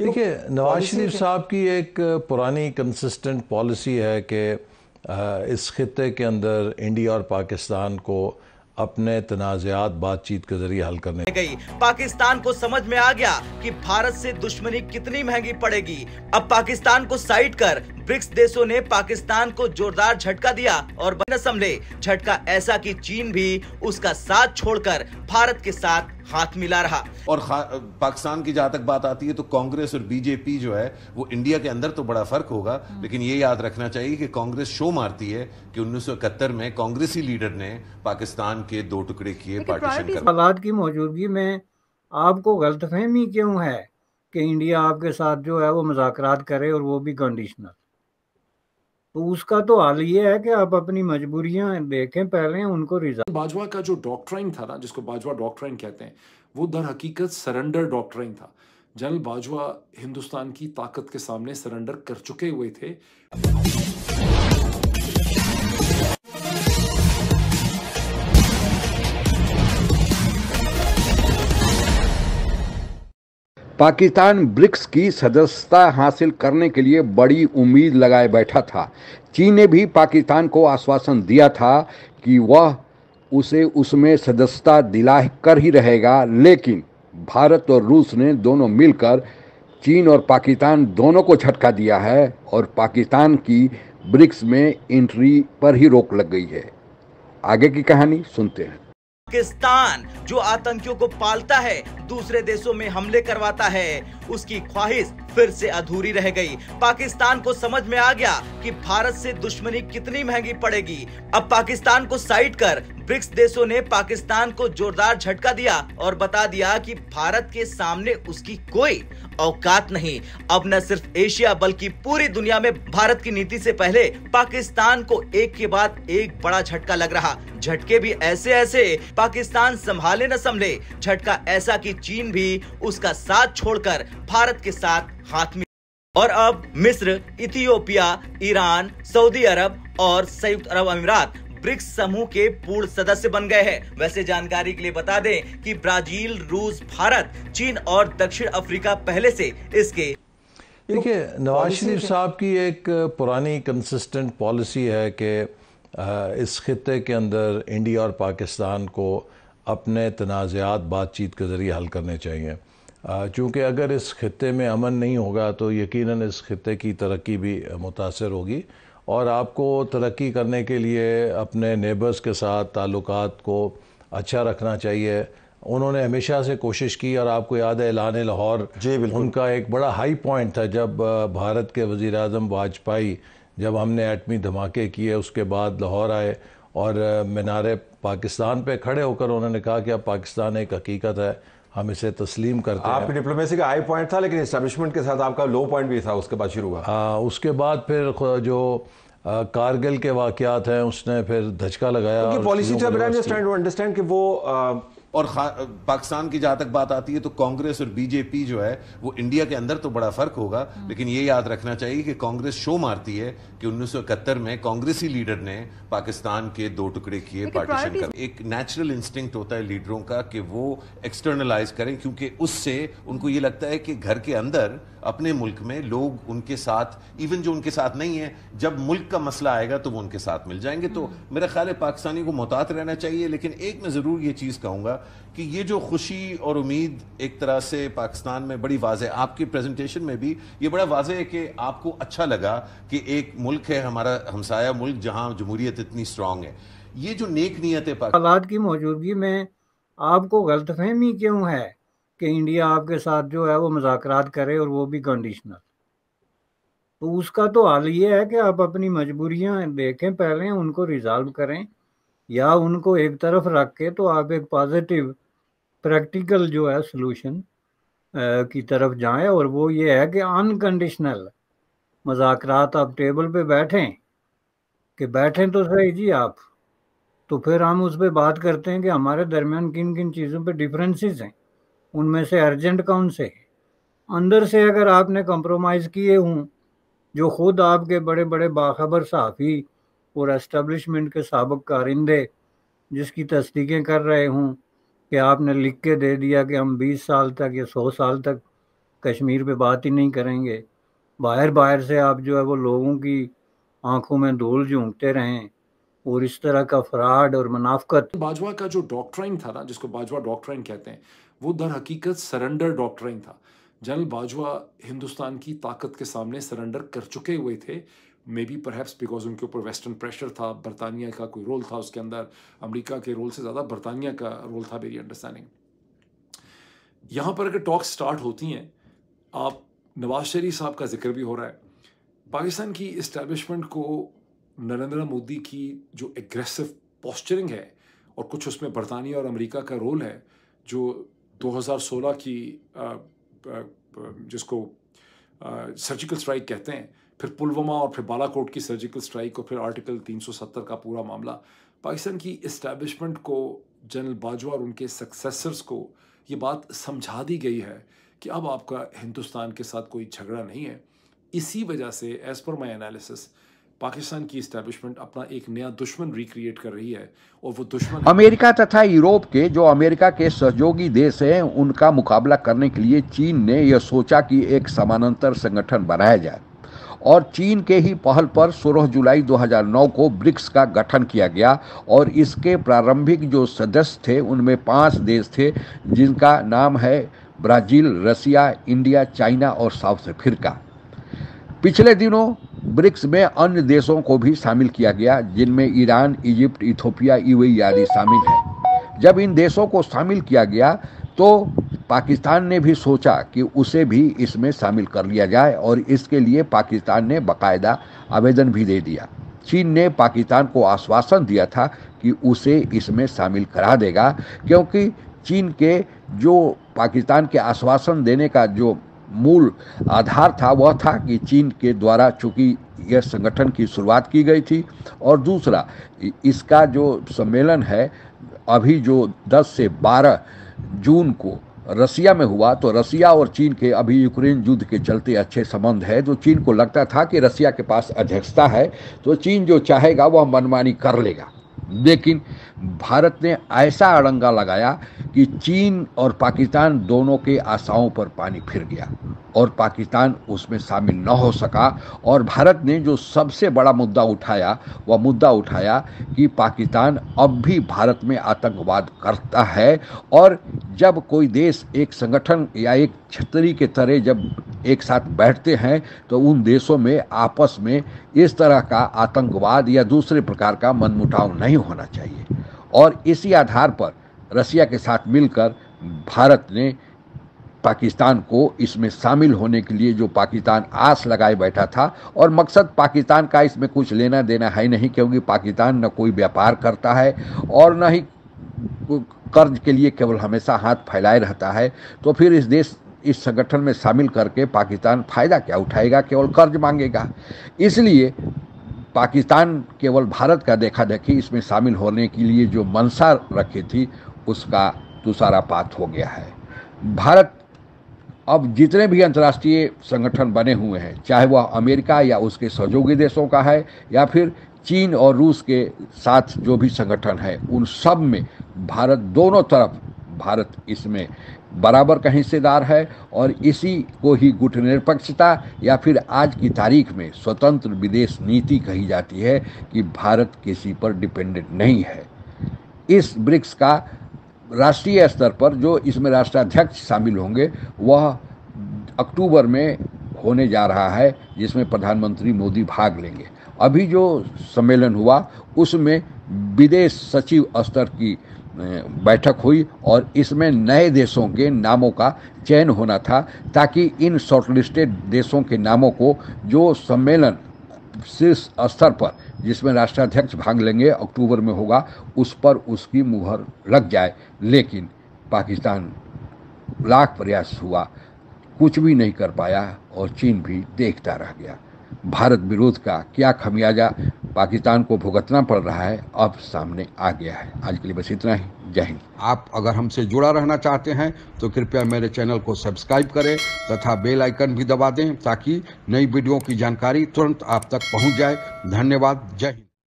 देखिए, नवाज शरीफ साहब की एक पुरानी कंसिस्टेंट पॉलिसी है कि इस खित्ते के अंदर इंडिया और पाकिस्तान को अपने तनाज़ात बातचीत के ज़रिए हल करने गई। पाकिस्तान को समझ में आ गया कि भारत से दुश्मनी कितनी महंगी पड़ेगी। अब पाकिस्तान को साइड कर ब्रिक्स देशों ने पाकिस्तान को जोरदार झटका दिया और न संभले झटका ऐसा कि चीन भी उसका साथ छोड़कर भारत के साथ हाथ मिला रहा। और पाकिस्तान की जहां तक बात आती है तो कांग्रेस और बीजेपी जो है वो इंडिया के अंदर तो बड़ा फर्क होगा, लेकिन ये याद रखना चाहिए कि कांग्रेस शो मारती है कि 1971 में कांग्रेसी लीडर ने पाकिस्तान के दो टुकड़े किए, पार्टीशन कर। हालात की मौजूदगी में आपको गलतफहमी क्यों है कि इंडिया आपके साथ जो है वो मुज़ाकरात करे और वो भी कंडीशनल? तो उसका तो हाल ये है कि आप अपनी मजबूरियां देखें, पहले उनको रिजॉल्व। बाजवा का जो डॉक्ट्राइन था ना, जिसको बाजवा डॉक्ट्राइन कहते हैं, वो दर हकीकत सरेंडर डॉक्ट्राइन था। जनरल बाजवा हिंदुस्तान की ताकत के सामने सरेंडर कर चुके हुए थे। पाकिस्तान ब्रिक्स की सदस्यता हासिल करने के लिए बड़ी उम्मीद लगाए बैठा था। चीन ने भी पाकिस्तान को आश्वासन दिया था कि वह उसे उसमें सदस्यता दिला कर ही रहेगा, लेकिन भारत और रूस ने दोनों मिलकर चीन और पाकिस्तान दोनों को झटका दिया है और पाकिस्तान की ब्रिक्स में एंट्री पर ही रोक लग गई है। आगे की कहानी सुनते हैं। पाकिस्तान जो आतंकियों को पालता है, दूसरे देशों में हमले करवाता है, उसकी ख्वाहिश फिर से अधूरी रह गई। पाकिस्तान को समझ में आ गया कि भारत से दुश्मनी कितनी महंगी पड़ेगी। अब पाकिस्तान को साइड कर ब्रिक्स देशों ने पाकिस्तान को जोरदार झटका दिया और बता दिया कि भारत के सामने उसकी कोई औकात नहीं। अब न सिर्फ एशिया बल्कि पूरी दुनिया में भारत की नीति से पहले पाकिस्तान को एक के बाद एक बड़ा झटका लग रहा। झटके भी ऐसे ऐसे पाकिस्तान संभाले न संभले। झटका ऐसा कि चीन भी उसका साथ छोड़कर भारत के साथ हाथ मिला और अब मिस्र, इथियोपिया, ईरान, सऊदी अरब और संयुक्त अरब अमीरात ब्रिक्स समूह के पूर्ण सदस्य बन गए हैं। वैसे जानकारी के लिए बता दें कि ब्राजील, रूस, भारत, चीन और दक्षिण अफ्रीका पहले से इसके। देखिए, नवाज शरीफ साहब की एक पुरानी कंसिस्टेंट पॉलिसी है कि इस खित्ते के अंदर इंडिया और पाकिस्तान को अपने तनाज़ात बातचीत के ज़रिए हल करने चाहिए, चूँकि अगर इस खित्ते में अमन नहीं होगा तो यकीनन इस खित्ते की तरक्की भी मुतासर होगी और आपको तरक्की करने के लिए अपने नेबर्स के साथ ताल्लुकात को अच्छा रखना चाहिए। उन्होंने हमेशा से कोशिश की और आपको याद है ऐलान लाहौर, जी बिल्कुल, उनका एक बड़ा हाई पॉइंट था जब भारत के वज़ीर आज़म वाजपेयी, जब हमने एटमी धमाके किए उसके बाद लाहौर आए और मीनारे पाकिस्तान पे खड़े होकर उन्होंने कहा कि अब पाकिस्तान एक हकीकत है, हम इसे तस्लीम करते हैं। आपकी डिप्लोमेसी का हाई पॉइंट था, लेकिन एस्टेब्लिशमेंट के साथ आपका लो पॉइंट भी था, उसके बाद शुरू हुआ। उसके बाद फिर जो कारगिल के वाक़यात हैं उसने फिर धचका लगाया। पॉलिसी अंडरस्टैंड कि वो और पाकिस्तान की जहां तक बात आती है तो कांग्रेस और बीजेपी जो है वो इंडिया के अंदर तो बड़ा फर्क होगा, लेकिन ये याद रखना चाहिए कि कांग्रेस शो मारती है कि 1971 में कांग्रेसी लीडर ने पाकिस्तान के दो टुकड़े किए, पार्टीशन कर। एक नेचुरल इंस्टिंक्ट होता है लीडरों का कि वो एक्सटर्नलाइज करें, क्योंकि उससे उनको ये लगता है कि घर के अंदर अपने मुल्क में लोग उनके साथ, इवन जो उनके साथ नहीं है, जब मुल्क का मसला आएगा तो वो उनके साथ मिल जाएंगे। तो मेरा ख्याल है पाकिस्तानी को मोहतात रहना चाहिए। लेकिन एक मैं जरूर ये चीज कहूंगा कि ये जो खुशी और उम्मीद एक तरह से पाकिस्तान में बड़ी वाज़ेह, आपकी प्रेजेंटेशन में भी ये बड़ा वाज़ेह है कि आपको अच्छा लगा कि एक मुल्क है हमारा हमसाया मुल्क जहां जमहूरियत इतनी स्ट्रांग है। ये जो नेक नीयत है हालात की मौजूदगी में आपको गलतफहमी क्यों है कि इंडिया आपके साथ जो है वो मुज़ाकरात करे और वो भी कंडीशनल? तो उसका तो हाल ये है कि आप अपनी मजबूरियां देखें, पहले उनको रिजॉल्व करें, या उनको एक तरफ रख के तो आप एक पॉजिटिव प्रैक्टिकल जो है सलूशन की तरफ जाएं। और वो ये है कि अनकंडीशनल मुज़ाकरात आप टेबल पे बैठें तो सही जी आप, तो फिर हम उस पर बात करते हैं कि हमारे दरमियान किन किन चीज़ों पे डिफरेंसेस हैं, उनमें से अर्जेंट कौन से है। अंदर से अगर आपने कंप्रोमाइज़ किए हों, जो खुद आपके बड़े बड़े बाखबर सहाफ़ी और एस्टेब्लिशमेंट के साबिक़ कारिंदे जिसकी तस्दीकें कर रहे हों कि आपने लिख के दे दिया कि हम 20 साल तक या 100 साल तक कश्मीर पे बात ही नहीं करेंगे। बाहर से आप जो है वो लोगों की आंखों में धूल झोंकते रहें और इस तरह का फ्रॉड और मुनाफकत। बाजवा का जो डॉक्ट्राइन था ना, जिसको बाजवा डॉक्ट्राइन कहते हैं, वो दर हकीकत सरेंडर डॉक्ट्राइन था। जनरल बाजवा हिंदुस्तान की ताकत के सामने सरेंडर कर चुके हुए थे, मे बी परहैप्स बिकॉज उनके ऊपर वेस्टर्न प्रेशर था, बरतानिया का कोई रोल था उसके अंदर, अमेरिका के रोल से ज़्यादा बरतानिया का रोल था, मेरी अंडरस्टैंडिंग। यहाँ पर अगर टॉक स्टार्ट होती हैं, आप नवाज शरीफ साहब का जिक्र भी हो रहा है, पाकिस्तान की इस्टेब्लिशमेंट को नरेंद्र मोदी की जो एग्रेसिव पोस्चरिंग है और कुछ उसमें बरतानिया और अमेरिका का रोल है, जो 2016 की जिसको सर्जिकल स्ट्राइक कहते हैं, फिर पुलवामा और फिर बालाकोट की सर्जिकल स्ट्राइक और फिर आर्टिकल 370 का पूरा मामला, पाकिस्तान की इस्टेब्लिशमेंट को, जनरल बाजवा और उनके सक्सेसर्स को ये बात समझा दी गई है कि अब आपका हिंदुस्तान के साथ कोई झगड़ा नहीं है। इसी वजह से एज पर माई एनालिसिस पाकिस्तान की इस्टेब्लिशमेंट अपना एक नया दुश्मन रिक्रिएट कर रही है, और वो दुश्मन अमेरिका तथा यूरोप के जो अमेरिका के सहयोगी देश हैं, उनका मुकाबला करने के लिए चीन ने यह सोचा कि एक समानांतर संगठन बनाया जाए, और चीन के ही पहल पर 16 जुलाई 2009 को ब्रिक्स का गठन किया गया। और इसके प्रारंभिक जो सदस्य थे उनमें 5 देश थे, जिनका नाम है ब्राज़ील, रसिया, इंडिया, चाइना और साउथ अफ्रीका। पिछले दिनों ब्रिक्स में अन्य देशों को भी शामिल किया गया, जिनमें ईरान, इजिप्ट, इथियोपिया, यूएई आदि शामिल हैं। जब इन देशों को शामिल किया गया तो पाकिस्तान ने भी सोचा कि उसे भी इसमें शामिल कर लिया जाए, और इसके लिए पाकिस्तान ने बाकायदा आवेदन भी दे दिया। चीन ने पाकिस्तान को आश्वासन दिया था कि उसे इसमें शामिल करा देगा, क्योंकि चीन के जो पाकिस्तान के आश्वासन देने का जो मूल आधार था वह था कि चीन के द्वारा चूंकि यह संगठन की शुरुआत की गई थी, और दूसरा इसका जो सम्मेलन है अभी जो 10 से 12 जून को रसिया में हुआ, तो रसिया और चीन के अभी यूक्रेन युद्ध के चलते अच्छे संबंध है, तो चीन को लगता था कि रसिया के पास अध्यक्षता है तो चीन जो चाहेगा वह मनमानी कर लेगा। लेकिन भारत ने ऐसा अड़ंगा लगाया कि चीन और पाकिस्तान दोनों के आशाओं पर पानी फिर गया और पाकिस्तान उसमें शामिल न हो सका। और भारत ने जो सबसे बड़ा मुद्दा उठाया वह मुद्दा उठाया कि पाकिस्तान अब भी भारत में आतंकवाद करता है, और जब कोई देश एक संगठन या एक छतरी के तरह जब एक साथ बैठते हैं तो उन देशों में आपस में इस तरह का आतंकवाद या दूसरे प्रकार का मनमुटाव नहीं होना चाहिए। और इसी आधार पर रसिया के साथ मिलकर भारत ने पाकिस्तान को इसमें शामिल होने के लिए, जो पाकिस्तान आस लगाए बैठा था, और मकसद पाकिस्तान का इसमें कुछ लेना देना है नहीं, क्योंकि पाकिस्तान न कोई व्यापार करता है और न ही कर्ज के लिए केवल हमेशा हाथ फैलाए रहता है, तो फिर इस संगठन में शामिल करके पाकिस्तान फ़ायदा क्या उठाएगा, केवल कर्ज मांगेगा। इसलिए पाकिस्तान केवल भारत का देखा देखी इसमें शामिल होने के लिए जो मंशा रखी थी उसका तुषारापात हो गया है। भारत अब जितने भी अंतर्राष्ट्रीय संगठन बने हुए हैं, चाहे वह अमेरिका या उसके सहयोगी देशों का है या फिर चीन और रूस के साथ जो भी संगठन है, उन सब में भारत, दोनों तरफ भारत इसमें बराबर का हिस्सेदार है। और इसी को ही गुटनिरपेक्षता या फिर आज की तारीख में स्वतंत्र विदेश नीति कही जाती है कि भारत किसी पर डिपेंडेंट नहीं है। इस ब्रिक्स का राष्ट्रीय स्तर पर जो इसमें राष्ट्राध्यक्ष शामिल होंगे वह अक्टूबर में होने जा रहा है, जिसमें प्रधानमंत्री मोदी भाग लेंगे। अभी जो सम्मेलन हुआ उसमें विदेश सचिव स्तर की बैठक हुई और इसमें नए देशों के नामों का चयन होना था, ताकि इन शॉर्टलिस्टेड देशों के नामों को जो सम्मेलन शीर्ष स्तर पर जिसमें राष्ट्राध्यक्ष भाग लेंगे अक्टूबर में होगा, उस पर उसकी मुहर लग जाए। लेकिन पाकिस्तान लाख प्रयास हुआ, कुछ भी नहीं कर पाया और चीन भी देखता रह गया। भारत विरोध का क्या खमियाजा पाकिस्तान को भुगतना पड़ रहा है अब सामने आ गया है। आज के लिए बस इतना ही। जय हिंद। आप अगर हमसे जुड़ा रहना चाहते हैं तो कृपया मेरे चैनल को सब्सक्राइब करें तथा बेल आइकन भी दबा दें, ताकि नई वीडियो की जानकारी तुरंत आप तक पहुंच जाए। धन्यवाद। जय हिंद।